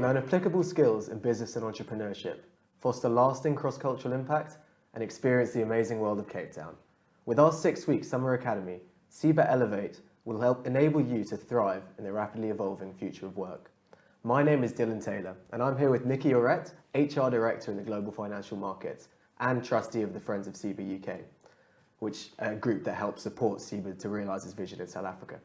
Learn applicable skills in business and entrepreneurship, foster lasting cross-cultural impact, and experience the amazing world of Cape Town. With our 6-week summer academy, TSIBA Elevate will help enable you to thrive in the rapidly evolving future of work. My name is Dylan Taylor, and I'm here with Nikki Orette, HR Director in the Global Financial Markets and Trustee of the Friends of TSIBA UK, which a group that helps support TSIBA to realise its vision in South Africa.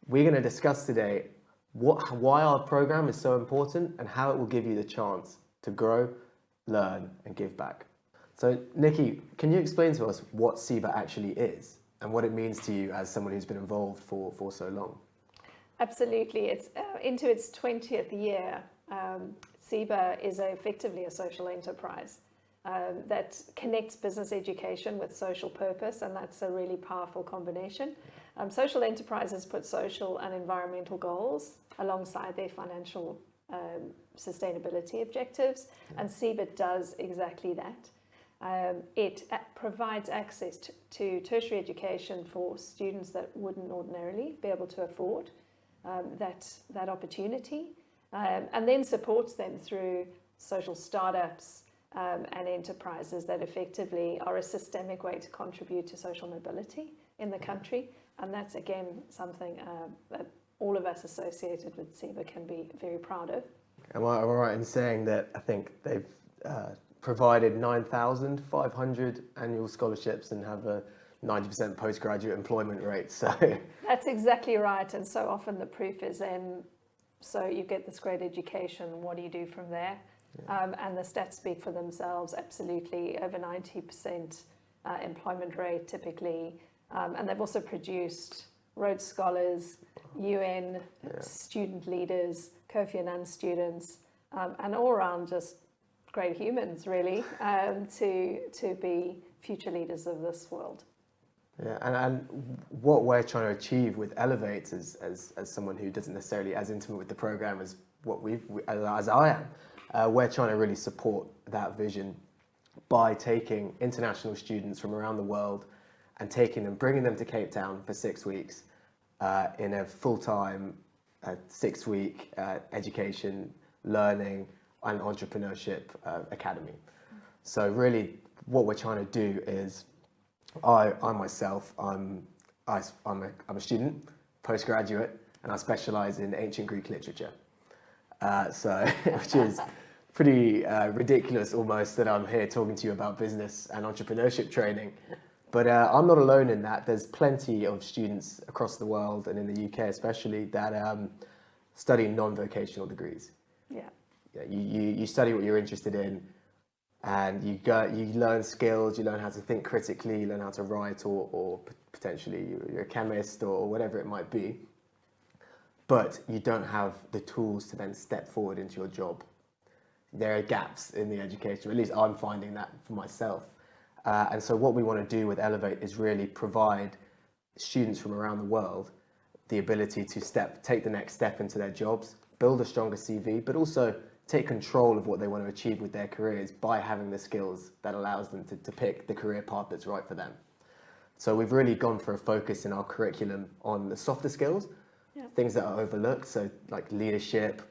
We're going to discuss today why our programme is so important and how it will give you the chance to grow, learn and give back. So Nikki, can you explain to us what TSIBA actually is and what it means to you as someone who's been involved for so long? Absolutely. It's into its 20th year. TSIBA is effectively a social enterprise that connects business education with social purpose, and that's a really powerful combination. Social enterprises put social and environmental goals alongside their financial sustainability objectives, and TSIBA does exactly that. It provides access to tertiary education for students that wouldn't ordinarily be able to afford that opportunity, and then supports them through social startups and enterprises that effectively are a systemic way to contribute to social mobility in the country. And that's again something that all of us associated with TSIBA can be very proud of. Am I right in saying that I think they've provided 9,500 annual scholarships and have a 90% postgraduate employment rate? So that's exactly right. And so often the proof is in, so you get this great education, what do you do from there? Yeah. And the stats speak for themselves, absolutely, over 90% employment rate typically. And they've also produced Rhodes Scholars, UN student leaders, Kofi Annan students, and all around just great humans, really, to be future leaders of this world. Yeah, and what we're trying to achieve with Elevate as someone who doesn't necessarily as intimate with the program as as I am, we're trying to really support that vision by taking international students from around the world and bringing them to Cape Town for 6 weeks in a full-time 6-week education, learning and entrepreneurship academy. So really what we're trying to do is, I myself, I'm a student, postgraduate, and I specialise in ancient Greek literature. Which is pretty ridiculous almost that I'm here talking to you about business and entrepreneurship training. But I'm not alone in that. There's plenty of students across the world and in the UK especially that study non-vocational degrees. Yeah. You study what you're interested in, and you learn skills, you learn how to think critically, you learn how to write, or potentially you're a chemist or whatever it might be. But you don't have the tools to then step forward into your job. There are gaps in the education, or at least I'm finding that for myself. And so what we want to do with Elevate is really provide students from around the world the ability to take the next step into their jobs, build a stronger CV, but also take control of what they want to achieve with their careers by having the skills that allows them to pick the career path that's right for them. So we've really gone for a focus in our curriculum on the softer skills, things that are overlooked, so like leadership,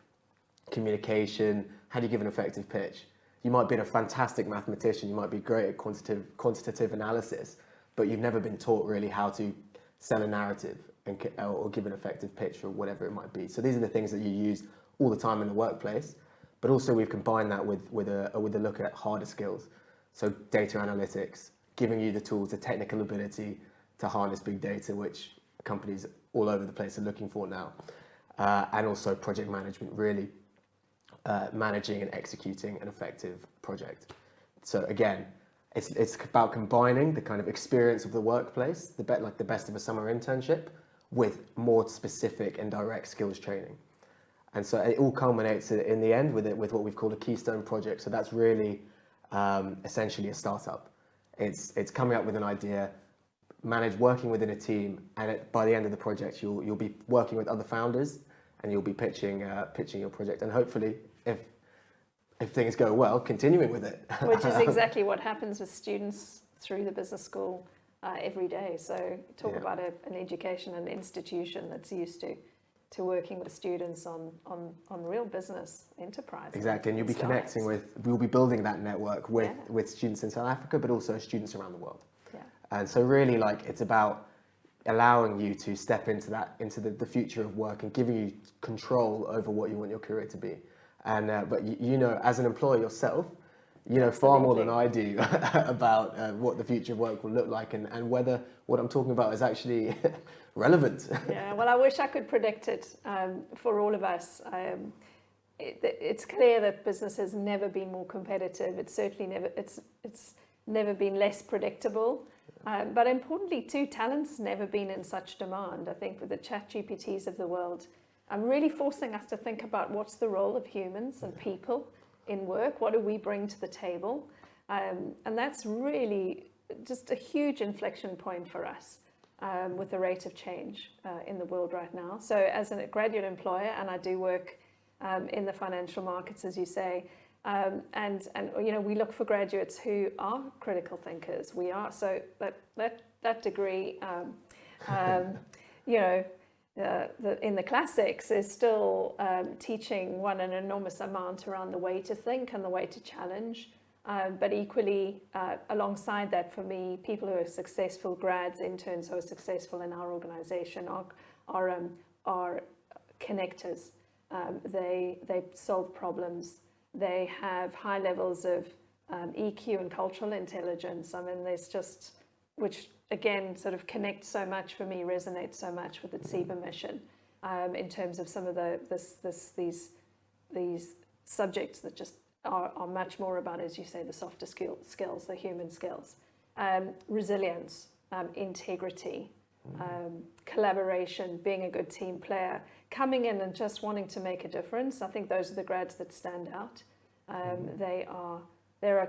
communication, how do you give an effective pitch? You might be a fantastic mathematician, you might be great at quantitative analysis, but you've never been taught really how to sell a narrative or give an effective pitch or whatever it might be. So these are the things that you use all the time in the workplace, but also we've combined that with a look at harder skills. So data analytics, giving you the tools, the technical ability to harness big data, which companies all over the place are looking for now, and also project management, really managing and executing an effective project. So again, it's about combining the kind of experience of the workplace, like the best of a summer internship, with more specific and direct skills training. And so it all culminates in the end with what we've called a Keystone Project. So that's really essentially a startup. It's coming up with an idea, working within a team, and by the end of the project, you'll be working with other founders, and you'll be pitching your project, and hopefully, if things go well, continuing with it. Which is exactly what happens with students through the business school every day. So talk about an education, an institution that's used to to working with students on real business enterprise. Exactly, and you'll be connecting we'll be building that network with students in South Africa, but also students around the world. Yeah. And so really, like, it's about allowing you to step into the future of work and giving you control over what you want your career to be. And but you know, as an employer yourself, you know far more than I do about what the future of work will look like and whether what I'm talking about is actually relevant. Yeah, well, I wish I could predict it for all of us. It's clear that business has never been more competitive. It's certainly never been less predictable. But importantly, too, talent's never been in such demand. I think with the ChatGPTs of the world, I'm really forcing us to think about what's the role of humans and people in work. What do we bring to the table? And that's really just a huge inflection point for us with the rate of change in the world right now. So as a graduate employer, and I do work in the financial markets, as you say, and you know, we look for graduates who are critical thinkers. We are, so that degree, you know, in the classics is still teaching one an enormous amount around the way to think and the way to challenge. But equally, alongside that, for me, people who are successful grads, interns who are successful in our organization are connectors. They solve problems. They have high levels of EQ and cultural intelligence. I mean, there's just, which again sort of connects so much for me, resonates so much with the TSIBA mission in terms of some of these subjects that just are much more about, as you say, the softer skills, the human skills, resilience, integrity, collaboration, being a good team player, coming in and just wanting to make a difference. I think those are the grads that stand out. They are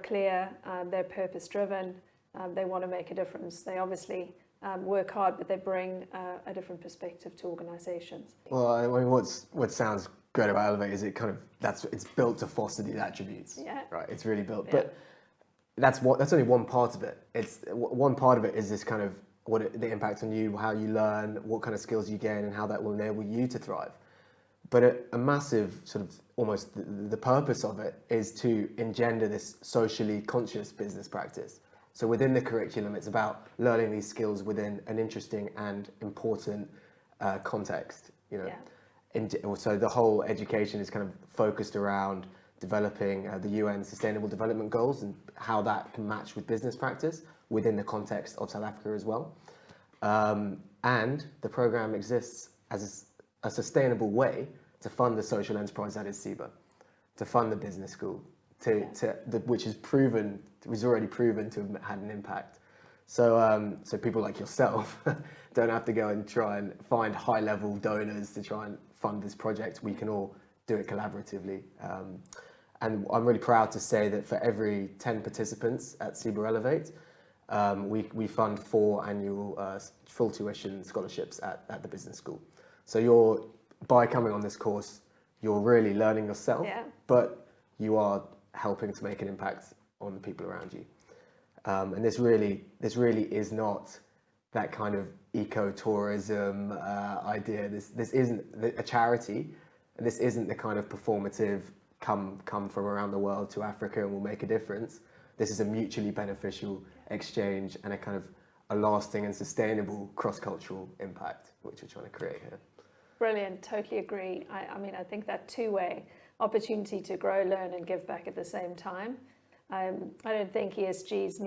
clear, they're purpose driven, they want to make a difference. They obviously work hard, but they bring a different perspective to organizations. Well, I mean, what sounds great about Elevate is it's built to foster these attributes. Yeah. Right. It's really built, Yeah. but that's only one part of it. It's one part of it is this kind of the impact on you, how you learn, what kind of skills you gain, and how that will enable you to thrive. But a massive sort of almost the purpose of it is to engender this socially conscious business practice. So within the curriculum, it's about learning these skills within an interesting and important context. You know. Yeah. So the whole education is kind of focused around developing the UN Sustainable Development Goals and how that can match with business practice within the context of South Africa as well. And the program exists as a sustainable way to fund the social enterprise that is TSIBA, to fund the business school, which was already proven to have had an impact. So people like yourself don't have to go and try and find high-level donors to try and fund this project. We can all do it collaboratively. And I'm really proud to say that for every 10 participants at TSIBA Elevate, we fund 4 annual full tuition scholarships at the business school. So by coming on this course, you're really learning yourself, but you are helping to make an impact on the people around you. And this really is not that kind of eco-tourism idea. This isn't a charity, and this isn't the kind of performative come from around the world to Africa and we'll make a difference. This is a mutually beneficial exchange and a kind of a lasting and sustainable cross-cultural impact, which we're trying to create here. Brilliant, totally agree. I mean, I think that two-way opportunity to grow, learn, and give back at the same time. I don't think ESG is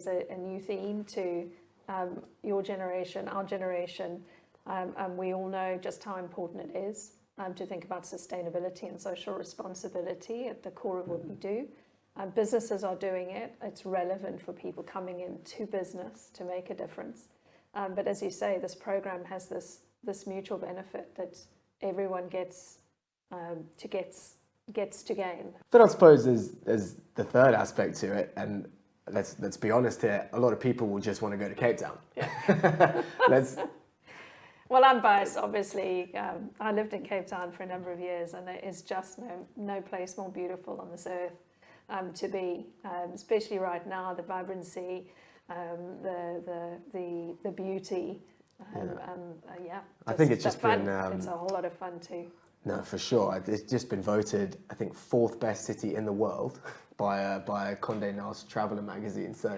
a new theme to your generation, our generation, and we all know just how important it is to think about sustainability and social responsibility at the core of what we do. Businesses are doing it. It's relevant for people coming into business to make a difference. But as you say, this program has this mutual benefit that everyone gets to gain. But I suppose there's the third aspect to it, and let's be honest here, a lot of people will just want to go to Cape Town. Yeah. Well, I'm biased, obviously. I lived in Cape Town for a number of years, and there is just no place more beautiful on this earth to be, especially right now. The vibrancy, the beauty, I think it's the just fun. been It's a whole lot of fun too. no, for sure. It's just been voted, I think, fourth best city in the world by Condé Nast Traveler magazine. So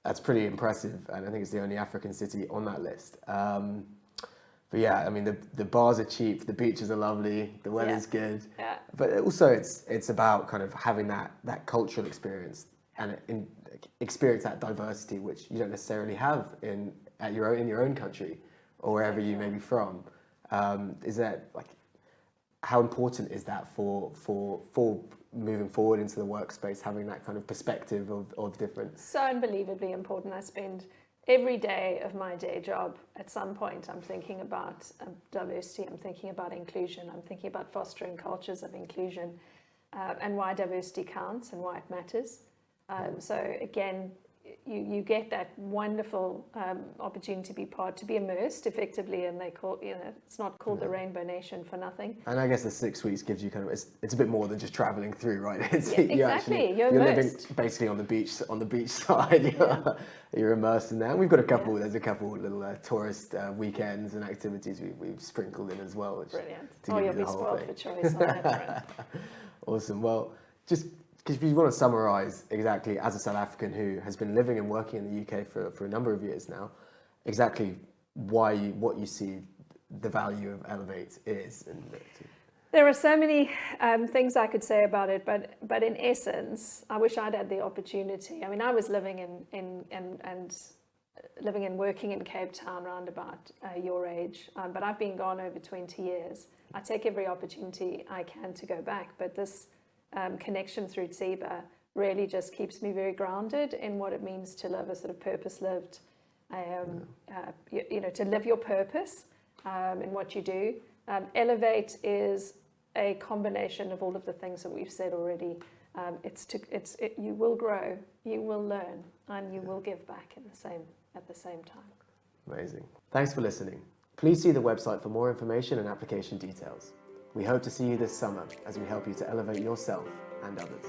that's pretty impressive, and I think it's the only African city on that list. But yeah, I mean, the bars are cheap, the beaches are lovely, the weather's good. Yeah. But also, it's about kind of having that cultural experience and experience that diversity, which you don't necessarily have in your own country or wherever you may be from. Is that like, how important is that for moving forward into the workspace, having that kind of perspective of difference? So unbelievably important. I spend every day of my day job, at some point, I'm thinking about diversity, I'm thinking about inclusion, I'm thinking about fostering cultures of inclusion, and why diversity counts and why it matters. So again, you get that wonderful opportunity to be immersed effectively, and they call, it's not called the Rainbow Nation for nothing. And I guess the 6 weeks gives you kind of, it's a bit more than just traveling through, right? It's, exactly. You're living immersed. basically on the beach side. You're immersed in that. And we've got there's a couple little tourist weekends and activities we've sprinkled in as well. Which, brilliant. You'll be spoiled for choice on that front. Awesome. Well, just if you want to summarise exactly, as a South African who has been living and working in the UK for a number of years now, exactly what you see the value of Elevate is. There are so many things I could say about it, but in essence, I wish I'd had the opportunity. I mean, I was living living and working in Cape Town around about your age, but I've been gone over 20 years. I take every opportunity I can to go back, but this connection through TSIBA really just keeps me very grounded in what it means to live a sort of purpose-lived, to live your purpose in what you do. Elevate is a combination of all of the things that we've said already. You will grow, you will learn, and you will give back at the same time. Amazing. Thanks for listening. Please see the website for more information and application details. We hope to see you this summer as we help you to elevate yourself and others.